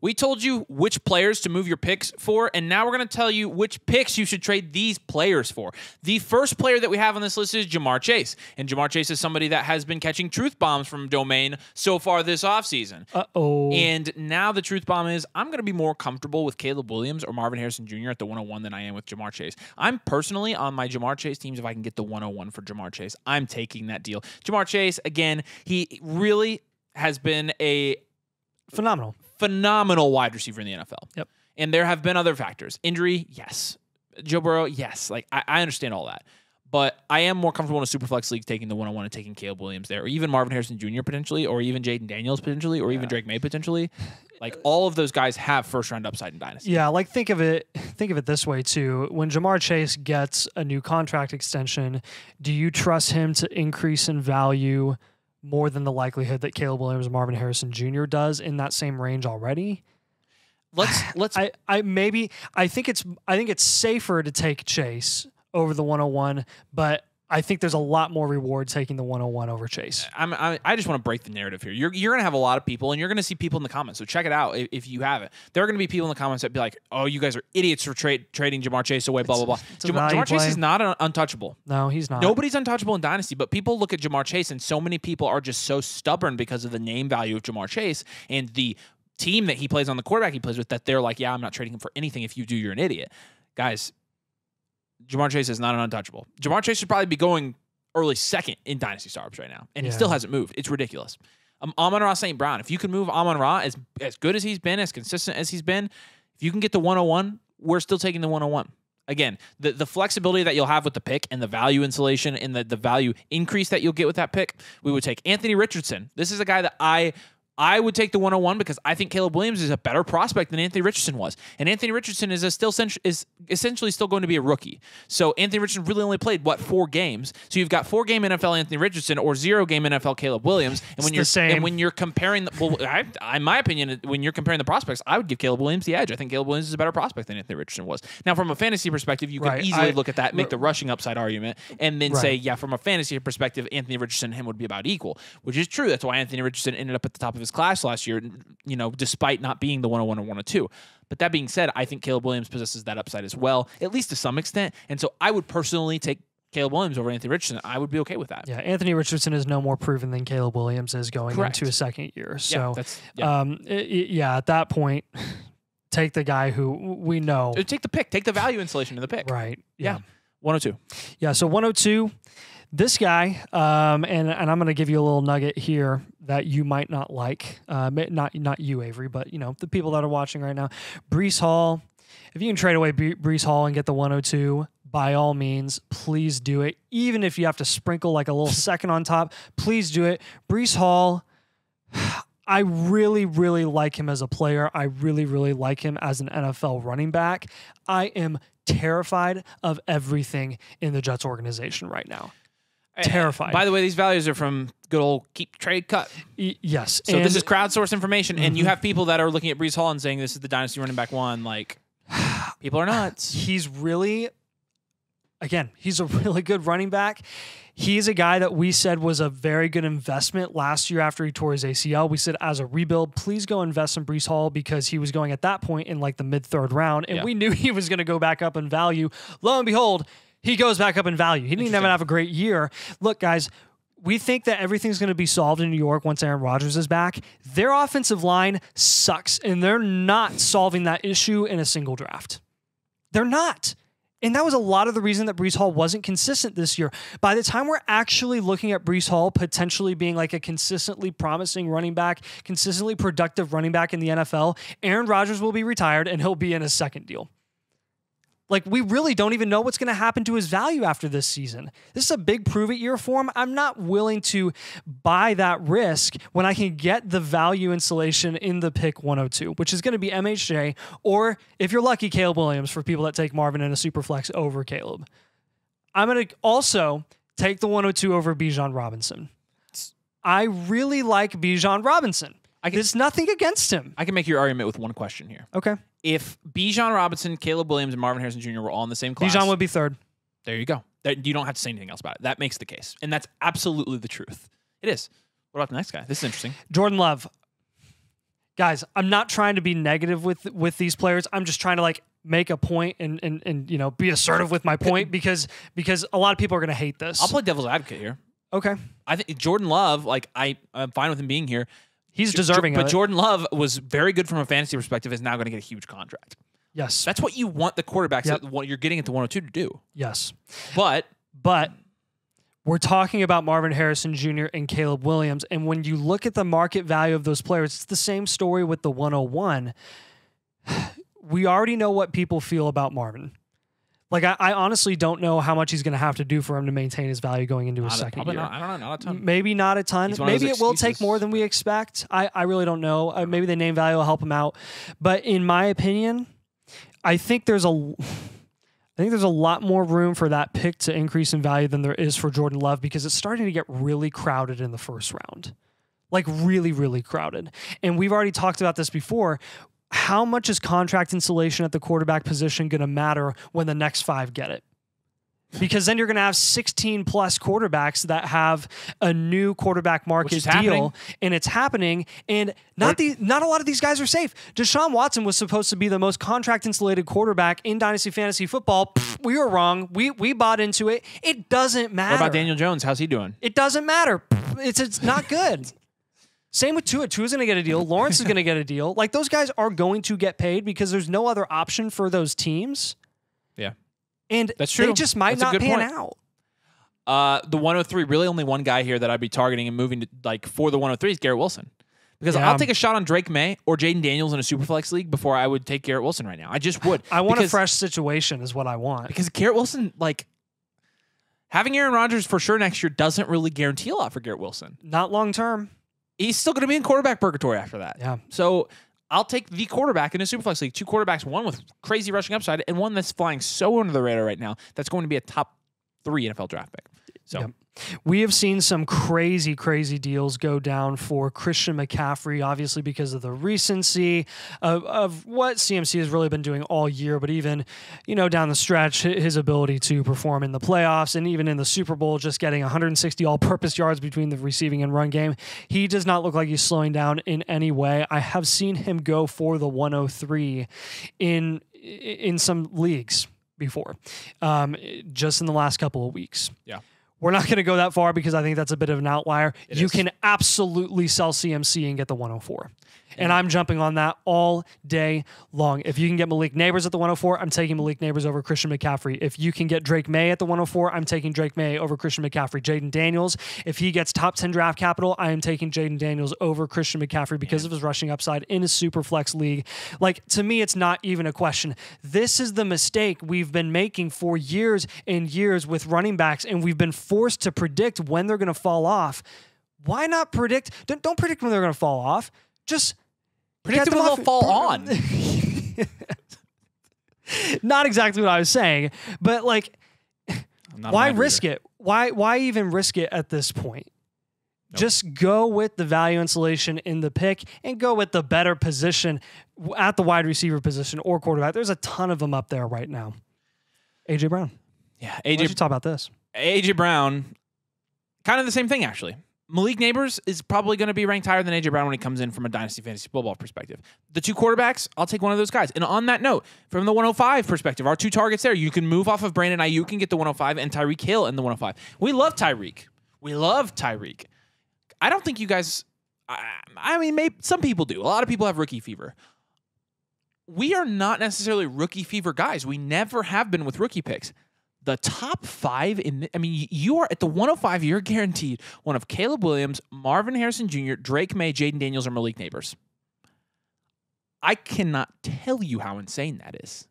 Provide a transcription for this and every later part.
We told you which players to move your picks for, and now we're going to tell you which picks you should trade these players for. The first player that we have on this list is Jamar Chase, and Jamar Chase is somebody that has been catching truth bombs from Domain so far this offseason. And now the truth bomb is I'm going to be more comfortable with Caleb Williams or Marvin Harrison Jr. at the 101 than I am with Jamar Chase. I'm personally on my Jamar Chase teams. If I can get the 101 for Jamar Chase, I'm taking that deal. Jamar Chase, again, he really has been a phenomenal wide receiver in the NFL. Yep. And there have been other factors. Injury, yes. Joe Burrow, yes. Like, I understand all that. But I am more comfortable in a Superflex league taking the 101 and taking Caleb Williams there, or even Marvin Harrison Jr. potentially, or even Jaden Daniels potentially, or even Drake May potentially. Like, all of those guys have first-round upside in Dynasty. Yeah, like think of it this way too. When Jamar Chase gets a new contract extension, do you trust him to increase in value more than the likelihood that Caleb Williams and Marvin Harrison Jr. does in that same range already? I think it's safer to take Chase over the 101, but I think there's a lot more reward taking the 101 over Chase. I just want to break the narrative here. You're going to have a lot of people, and you're going to see people in the comments. So check it out if you have it. There are going to be people in the comments that be like, "Oh, you guys are idiots for trading Jamar Chase away." Blah blah blah. Jamar Chase is not untouchable. No, he's not. Nobody's untouchable in Dynasty, but people look at Jamar Chase, and so many people are just so stubborn because of the name value of Jamar Chase and the team that he plays on, the quarterback he plays with, that they're like, "Yeah, I'm not trading him for anything. If you do, you're an idiot." Guys, Jamar Chase is not an untouchable. Jamar Chase should probably be going early second in Dynasty Startups right now, and he still hasn't moved. It's ridiculous. Amon-Ra St. Brown, if you can move Amon-Ra as good as he's been, as consistent as he's been, if you can get the 101, we're still taking the 101. Again, the flexibility that you'll have with the pick and the value insulation and the value increase that you'll get with that pick, we would take Anthony Richardson. This is a guy that I would take the 101 because I think Caleb Williams is a better prospect than Anthony Richardson was. And Anthony Richardson is essentially still going to be a rookie. So Anthony Richardson really only played, 4 games? So you've got 4-game NFL Anthony Richardson or 0-game NFL Caleb Williams. And when you're comparing, in my opinion, when you're comparing the prospects, I would give Caleb Williams the edge. I think Caleb Williams is a better prospect than Anthony Richardson was. Now, from a fantasy perspective, you can easily look at that, make the rushing upside argument, and then say, yeah, from a fantasy perspective, Anthony Richardson and him would be about equal, which is true. That's why Anthony Richardson ended up at the top of his class last year, despite not being the 101 or 102. But that being said, I think Caleb Williams possesses that upside as well, at least to some extent. And so I would personally take Caleb Williams over Anthony Richardson. I would be okay with that. Yeah, Anthony Richardson is no more proven than Caleb Williams is going into a second year. So, at that point, take the guy who we know. Take the pick. Take the value insulation in the pick. Right. Yeah. 102. Yeah, so 102. This guy, and I'm going to give you a little nugget here that you might not like. Not you, Avery, but the people that are watching right now. Breece Hall. If you can trade away Breece Hall and get the 102, by all means, please do it. Even if you have to sprinkle like a little second on top, please do it. Breece Hall, I really, really like him as a player. I really, really like him as an NFL running back. I am terrified of everything in the Jets organization right now. Terrified. By the way, these values are from good old Keep Trade Cut. Yes. So this is crowdsourced information, and you have people that are looking at Breece Hall and saying this is the Dynasty running back 1. Like, people are nuts. He's a really good running back. He's a guy that we said was a very good investment last year after he tore his ACL. We said, as a rebuild, please go invest in Breece Hall because he was going at that point in like the mid-3rd round, and we knew he was going to go back up in value. Lo and behold, he goes back up in value. He didn't even have a great year. Look, guys, we think that everything's going to be solved in New York once Aaron Rodgers is back. Their offensive line sucks, and they're not solving that issue in a single draft. They're not. And that was a lot of the reason that Breece Hall wasn't consistent this year. By the time we're actually looking at Breece Hall potentially being like a consistently promising running back, consistently productive running back in the NFL, Aaron Rodgers will be retired and he'll be in his second deal. Like, we really don't even know what's going to happen to his value after this season. This is a big prove-it year for him. I'm not willing to buy that risk when I can get the value insulation in the pick 102, which is going to be MHJ, or if you're lucky, Caleb Williams for people that take Marvin in a super flex over Caleb. I'm going to also take the 102 over Bijan Robinson. I really like Bijan Robinson. There's nothing against him. I can make your argument with one question here. Okay. If Bijan Robinson, Caleb Williams, and Marvin Harrison Jr. were all in the same class, Bijan would be 3rd. There you go. You don't have to say anything else about it. That makes the case. And that's absolutely the truth. It is. What about the next guy? This is interesting. Jordan Love. Guys, I'm not trying to be negative with these players. I'm just trying to like make a point and you know, be assertive with my point because a lot of people are going to hate this. I'll play devil's advocate here. Okay. I think Jordan Love, like I'm fine with him being here. He's deserving of it. But Jordan Love was very good from a fantasy perspective, is now going to get a huge contract. Yes. That's what you want the quarterbacks that what you're getting at the 102 to do. Yes. But we're talking about Marvin Harrison Jr. and Caleb Williams. And when you look at the market value of those players, it's the same story with the 101. We already know what people feel about Marvin. Like, I honestly don't know how much he's going to have to do for him to maintain his value going into his second year. I don't know, not a ton. Maybe not a ton. Maybe it will take more than we expect. I really don't know. Maybe the name value will help him out. But in my opinion, I think there's a lot more room for that pick to increase in value than there is for Jordan Love because it's starting to get really crowded in the first round. Like really, really crowded. And we've already talked about this before. How much is contract insulation at the quarterback position going to matter when the next 5 get it? Because then you're going to have 16 plus quarterbacks that have a new quarterback market deal, and it's happening. And not a lot of these guys are safe. Deshaun Watson was supposed to be the most contract insulated quarterback in Dynasty Fantasy Football. We were wrong. We bought into it. It doesn't matter. What about Daniel Jones? How's he doing? It doesn't matter. It's not good. Same with Tua. Tua's going to get a deal. Lawrence is going to get a deal. Like, those guys are going to get paid because there's no other option for those teams. Yeah. And that's true. They just might not pan out. The 103, really only one guy here that I'd be targeting and moving to, like, for the 103 is Garrett Wilson. Because I'll take a shot on Drake May or Jaden Daniels in a Superflex league before I would take Garrett Wilson right now. I just would. I want a fresh situation is what I want. Because Garrett Wilson, like, having Aaron Rodgers for sure next year doesn't really guarantee a lot for Garrett Wilson. Not long term. He's still going to be in quarterback purgatory after that. Yeah. So I'll take the quarterback in a Superflex league. 2 quarterbacks, one with crazy rushing upside and one that's flying so under the radar right now that's going to be a top 3 NFL draft pick. So we have seen some crazy, crazy deals go down for Christian McCaffrey, obviously because of the recency of what CMC has really been doing all year, but even, you know, down the stretch, his ability to perform in the playoffs and even in the Super Bowl, just getting 160 all-purpose yards between the receiving and run game. He does not look like he's slowing down in any way. I have seen him go for the 103 in some leagues before, just in the last couple of weeks. Yeah. We're not going to go that far because I think that's a bit of an outlier. You can absolutely sell CMC and get the 104. And I'm jumping on that all day long. If you can get Malik Neighbors at the 104, I'm taking Malik Neighbors over Christian McCaffrey. If you can get Drake May at the 104, I'm taking Drake May over Christian McCaffrey. Jaden Daniels, if he gets top 10 draft capital, I am taking Jaden Daniels over Christian McCaffrey because of his rushing upside in a super flex league. Like, to me, it's not even a question. This is the mistake we've been making for years and years with running backs, and we've been forced to predict when they're going to fall off. Why not predict? Don't predict when they're going to fall off. Just predict when they'll fall on. Not exactly what I was saying, but like, why risk it? Why even risk it at this point? Nope. Just go with the value insulation in the pick and go with the better position at the wide receiver position or quarterback. There's a ton of them up there right now. AJ Brown. Yeah, AJ. Why don't you talk about this? AJ Brown, kind of the same thing actually. Malik Neighbors is probably going to be ranked higher than AJ Brown when he comes in from a Dynasty Fantasy Football perspective. The 2 quarterbacks, I'll take one of those guys. And on that note, from the 105 perspective, our 2 targets there, you can move off of Brandon Ayuk and get the 105 and Tyreek Hill in the 105. We love Tyreek. I don't think you guys, I mean, maybe some people do. A lot of people have rookie fever. We are not necessarily rookie fever guys. We never have been with rookie picks. The top 5 you are at the 105, you're guaranteed one of Caleb Williams, Marvin Harrison Jr., Drake May, Jaden Daniels, or Malik Neighbors. I cannot tell you how insane that is.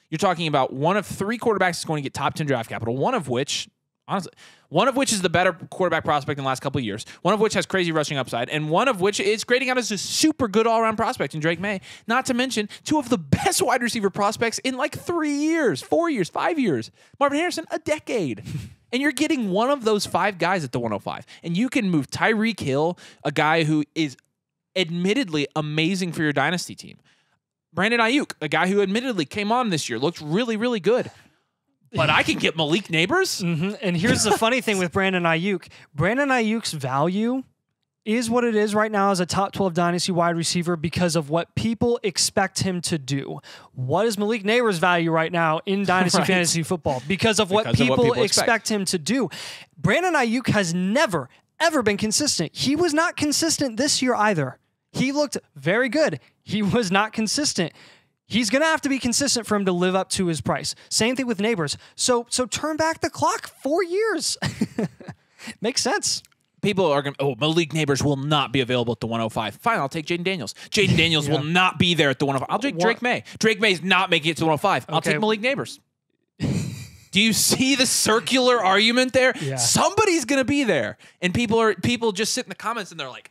You're talking about one of 3 quarterbacks that's going to get top 10 draft capital, one of which is the better quarterback prospect in the last couple of years, one of which has crazy rushing upside, and one of which is grading out as a super good all-around prospect in Drake May, not to mention 2 of the best wide receiver prospects in like 3 years, 4 years, 5 years. Marvin Harrison, a decade. And you're getting one of those 5 guys at the 105. And you can move Tyreek Hill, a guy who is admittedly amazing for your Dynasty team. Brandon Ayuk, a guy who admittedly came on this year, looked really, really good. But I can get Malik Neighbors. Mm-hmm. And here's the funny thing with Brandon Ayuk. Brandon Ayuk's value is what it is right now as a top 12 dynasty wide receiver because of what people expect him to do. What is Malik Neighbors' value right now in dynasty fantasy football? Because of what people expect him to do. Brandon Ayuk has never, ever been consistent. He was not consistent this year either. He looked very good. He was not consistent. He's going to have to be consistent for him to live up to his price. Same thing with Neighbors. So turn back the clock 4 years. Makes sense. People are going to, Malik Neighbors will not be available at the 105. Fine, I'll take Jaden Daniels. Jaden Daniels will not be there at the 105. I'll take Drake May. Drake May's not making it to the 105. I'll take Malik Neighbors. Do you see the circular argument there? Yeah. Somebody's going to be there. And people just sit in the comments and they're like,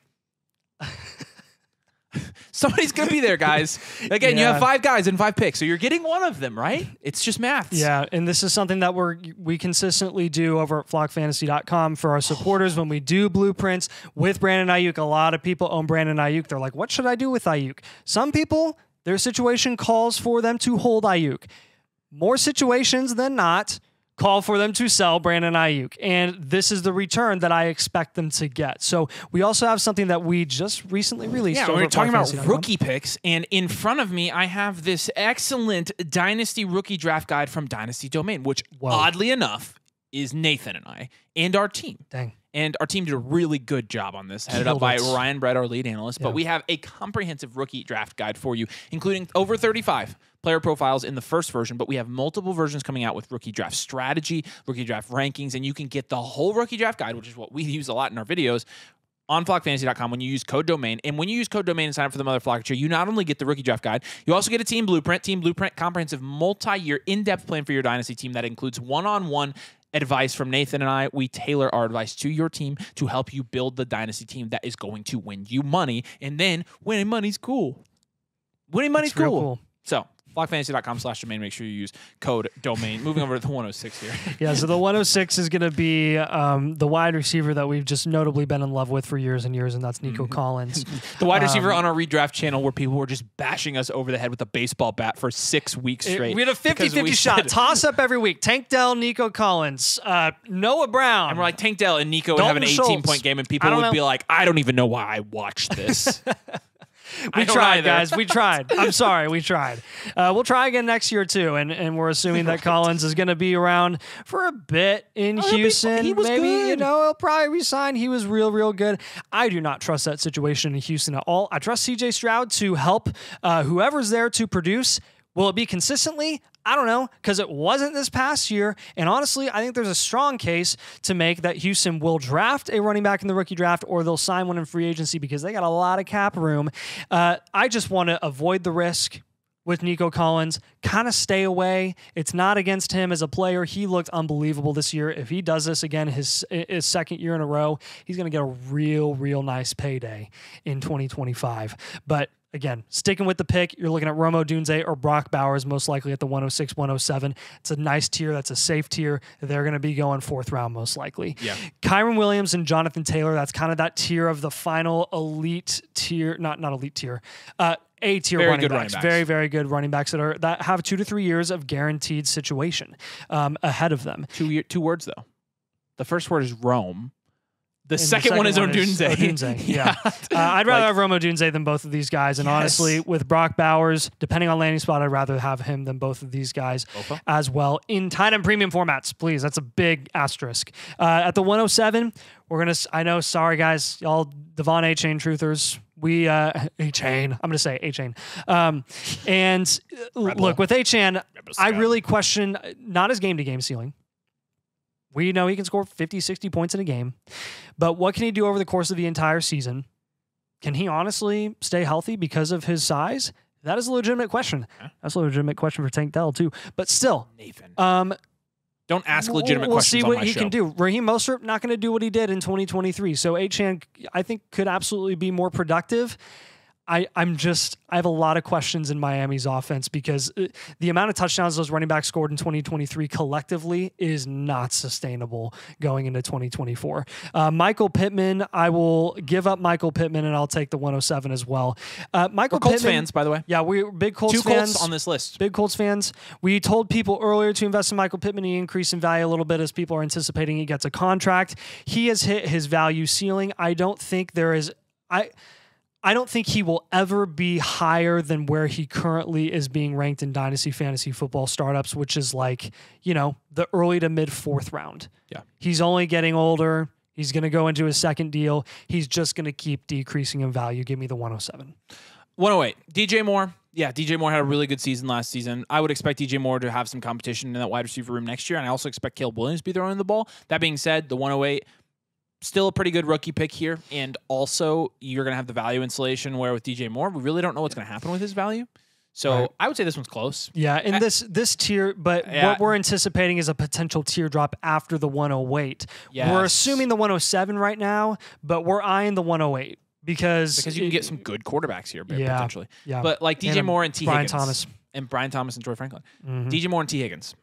somebody's going to be there, guys. Again, you have 5 guys and 5 picks, so you're getting one of them, right? It's just maths. Yeah, and this is something that we consistently do over at flockfantasy.com for our supporters. When we do blueprints with Brandon Ayuk, a lot of people own Brandon Ayuk. They're like, what should I do with Ayuk? Some people, their situation calls for them to hold Ayuk. More situations than not call for them to sell Brandon Ayuk. And this is the return that I expect them to get. So we also have something that we just recently released. Yeah, we're talking about rookie picks. And in front of me, I have this excellent Dynasty rookie draft guide from Dynasty Domain, which oddly enough is Nathan and I and our team. Dang. And our team did a really good job on this, headed up by Ryan Brett, our lead analyst. But we have a comprehensive rookie draft guide for you, including over 35 player profiles in the first version. But we have multiple versions coming out with rookie draft strategy, rookie draft rankings, and you can get the whole rookie draft guide, which is what we use a lot in our videos, on flockfantasy.com when you use code domain. And when you use code domain and sign up for the Mother Flock tier, you not only get the rookie draft guide, you also get a team blueprint, comprehensive multi-year in-depth plan for your dynasty team that includes one-on-one advice from Nathan and I. We tailor our advice to your team to help you build the dynasty team that is going to win you money. And then winning money's cool. Winning money's cool. So flockfantasy.com/domain. Make sure you use code domain. Moving over to the 106 here. Yeah, so the 106 is going to be the wide receiver that we've just notably been in love with for years and years, and that's Nico Collins. The wide receiver on our redraft channel where people were just bashing us over the head with a baseball bat for 6 weeks straight. We had a 50-50 shot. Toss up every week. Tank Dell, Nico Collins, Noah Brown. And we're like, Tank Dell and Nico would have an 18-point game, and people would be like, I don't even know why I watched this. We tried, guys. We tried. I'm sorry. We tried. We'll try again next year, too. And we're assuming that Collins is going to be around for a bit in Houston. He was Maybe, good. He'll probably resign. He was real good. I do not trust that situation in Houston at all. I trust CJ Stroud to help whoever's there to produce. Will it be consistently? I don't know, because it wasn't this past year. And honestly, I think there's a strong case to make that Houston will draft a running back in the rookie draft or they'll sign one in free agency because they got a lot of cap room. I just want to avoid the risk with Nico Collins, kind of stay away. It's not against him as a player. He looked unbelievable this year. If he does this again his second year in a row, he's going to get a real nice payday in 2025. But again, sticking with the pick, you're looking at Rome Odunze or Brock Bowers, most likely at the 106, 107. It's a nice tier. That's a safe tier. They're going to be going 4th round, most likely. Yeah. Kyron Williams and Jonathan Taylor, that's kind of that tier of the final elite tier, not elite tier, A-tier running backs. Very good running backs that have 2 to 3 years of guaranteed situation ahead of them. 2 words, though. The first word is Rome. The second one is Odunze. Yeah. I'd rather have Rome Odunze than both of these guys. And honestly, with Brock Bowers, depending on landing spot, I'd rather have him than both of these guys as well. In tight end premium formats, please. That's a big asterisk. At the 107, we're going to, I know, sorry guys, y'all Devon A-Chain truthers. We, A-Chain, I'm going to say A-Chain. And look, with A-Chain, I really question not his game-to-game ceiling. We know he can score 50, 60 points in a game. But what can he do over the course of the entire season? Can he honestly stay healthy because of his size? That is a legitimate question. That's a legitimate question for Tank Dell, too. But still, Nathan, don't ask legitimate questions on my show. We'll see what he can do. Raheem Mostert, not going to do what he did in 2023. So Achane, I think, could absolutely be more productive. I have a lot of questions in Miami's offense because the amount of touchdowns those running backs scored in 2023 collectively is not sustainable going into 2024. Michael Pittman, I will give up Michael Pittman and I'll take the 107 as well. Michael Colts Pittman, fans, by the way. Yeah, we're big Colts Two fans. Colts on this list. Big Colts fans. We told people earlier to invest in Michael Pittman. He increased in value a little bit as people are anticipating he gets a contract. He has hit his value ceiling. I don't think he will ever be higher than where he currently is being ranked in Dynasty Fantasy Football startups, which is like, the early to mid 4th round. Yeah. He's only getting older. He's going to go into his second deal. He's just going to keep decreasing in value. Give me the 107. 108. DJ Moore. Yeah, DJ Moore had a really good season last season. I would expect DJ Moore to have some competition in that wide receiver room next year, and I also expect Caleb Williams to be throwing the ball. That being said, the 108, still a pretty good rookie pick here, and also you're going to have the value insulation where with DJ Moore, we really don't know what's going to happen with his value. So right. I would say this one's close. Yeah, and this tier, but what we're anticipating is a potential teardrop after the 108. Yes. We're assuming the 107 right now, but we're eyeing the 108. Because you can get some good quarterbacks here, potentially. Yeah. But like DJ Moore and T. Brian Higgins. Brian Thomas and Troy Franklin. Mm-hmm. DJ Moore and T. Higgins.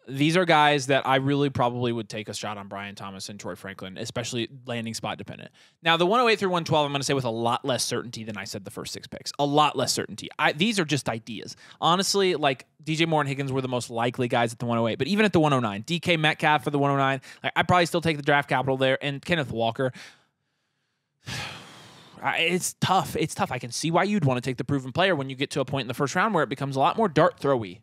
These are guys that I really probably would take a shot on Brian Thomas and Troy Franklin, especially landing spot dependent. Now, the 108 through 112, I'm going to say with a lot less certainty than I said the first 6 picks. A lot less certainty. These are just ideas. Honestly, like DJ Moore and Higgins were the most likely guys at the 108. But even at the 109, DK Metcalf for the 109, I'd probably still take the draft capital there. And Kenneth Walker. It's tough. It's tough. I can see why you'd want to take the proven player when you get to a point in the first round where it becomes a lot more dart throwy.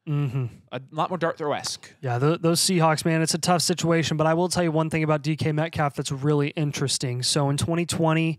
Mm-hmm. A lot more dart throw-esque. Yeah, those Seahawks, man, it's a tough situation, but I will tell you one thing about DK Metcalf that's really interesting. So in 2020,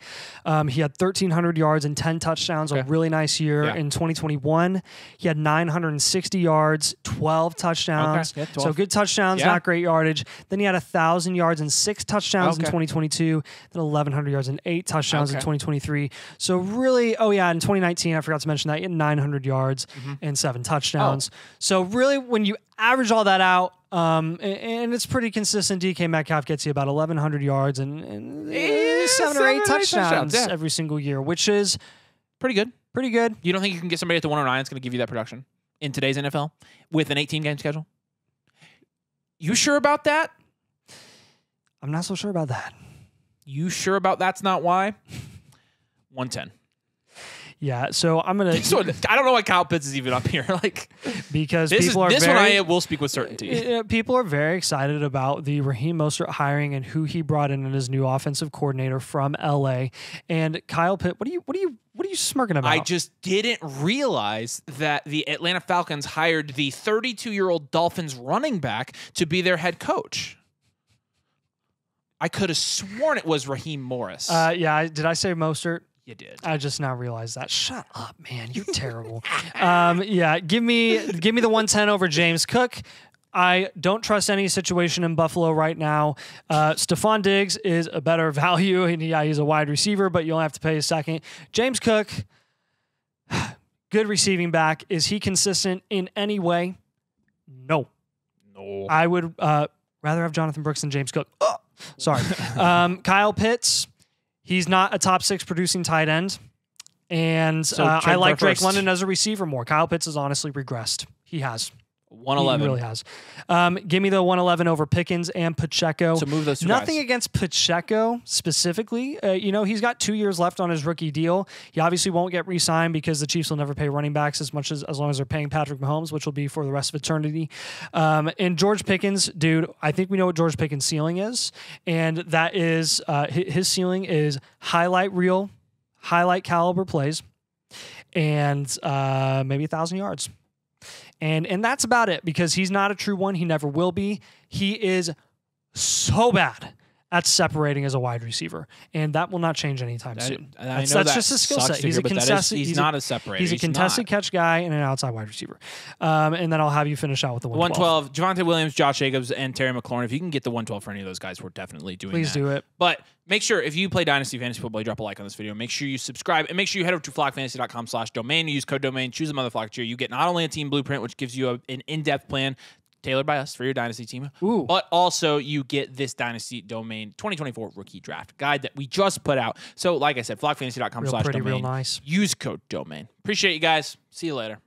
he had 1,300 yards and 10 touchdowns, a really nice year. Yeah. In 2021, he had 960 yards, 12 touchdowns. Okay. Yeah, 12. So good touchdowns, not great yardage. Then he had 1,000 yards and 6 touchdowns in 2022, then 1,100 yards and 8 touchdowns in 2023. So really, in 2019, I forgot to mention that, he had 900 yards and 7 touchdowns. So really, when you average all that out, and it's pretty consistent, DK Metcalf gets you about 1,100 yards and 7 or 8 touchdowns every single year, which is pretty good. Pretty good. You don't think you can get somebody at the 109 that's going to give you that production in today's NFL with an 18-game schedule? You sure about that? I'm not so sure about that. You sure about that's not why? 110. Yeah, so I'm gonna. So I don't know why Kyle Pitts is even up here, because this people are this very, one I will speak with certainty. People are very excited about the Raheem Mostert hiring and who he brought in as new offensive coordinator from LA. And Kyle Pitts, what are you smirking about? I just didn't realize that the Atlanta Falcons hired the 32-year-old Dolphins running back to be their head coach. I could have sworn it was Raheem Morris. Yeah, did I say Mostert? You did. I just now realized that. Shut up, man. You're terrible. Yeah, give me the 110 over James Cook. I don't trust any situation in Buffalo right now. Stephon Diggs is a better value, and yeah, he's a wide receiver, but you only have to pay a second. James Cook, good receiving back. Is he consistent in any way? No. I would rather have Jonathan Brooks than James Cook. Oh, sorry. Kyle Pitts. He's not a top 6 producing tight end. And so I like Drake London as a receiver more. Kyle Pitts has honestly regressed. He has. 111. He really has. Give me the 111 over Pickens and Pacheco. So move those two Nothing guys. Against Pacheco specifically. He's got 2 years left on his rookie deal. He obviously won't get re-signed because the Chiefs will never pay running backs as long as they're paying Patrick Mahomes, which will be for the rest of eternity. And George Pickens, dude, I think we know what George Pickens' ceiling is. And that is, his ceiling is highlight reel, highlight caliber plays, and maybe 1,000 yards. And that's about it because he's not a true one. He never will be. He is so bad at separating as a wide receiver, and that will not change anytime soon. That's just his skill set. He's a contested. He's not a separator. He's a contested catch guy and an outside wide receiver. And then I'll have you finish out with the 112. Javonte Williams, Josh Jacobs, and Terry McLaurin. If you can get the 112 for any of those guys, we're definitely doing that. Please do it. But make sure, if you play Dynasty Fantasy Football, you drop a like on this video. Make sure you subscribe, and make sure you head over to flockfantasy.com/domain. You use code domain, choose a motherfucker tier. You get not only a team blueprint, which gives you an in-depth plan, tailored by us for your Dynasty team. Ooh. But also you get this Dynasty Domain 2024 Rookie Draft Guide that we just put out. So like I said, flockfantasy.com/domain. Real nice. Use code DOMAIN. Appreciate you guys. See you later.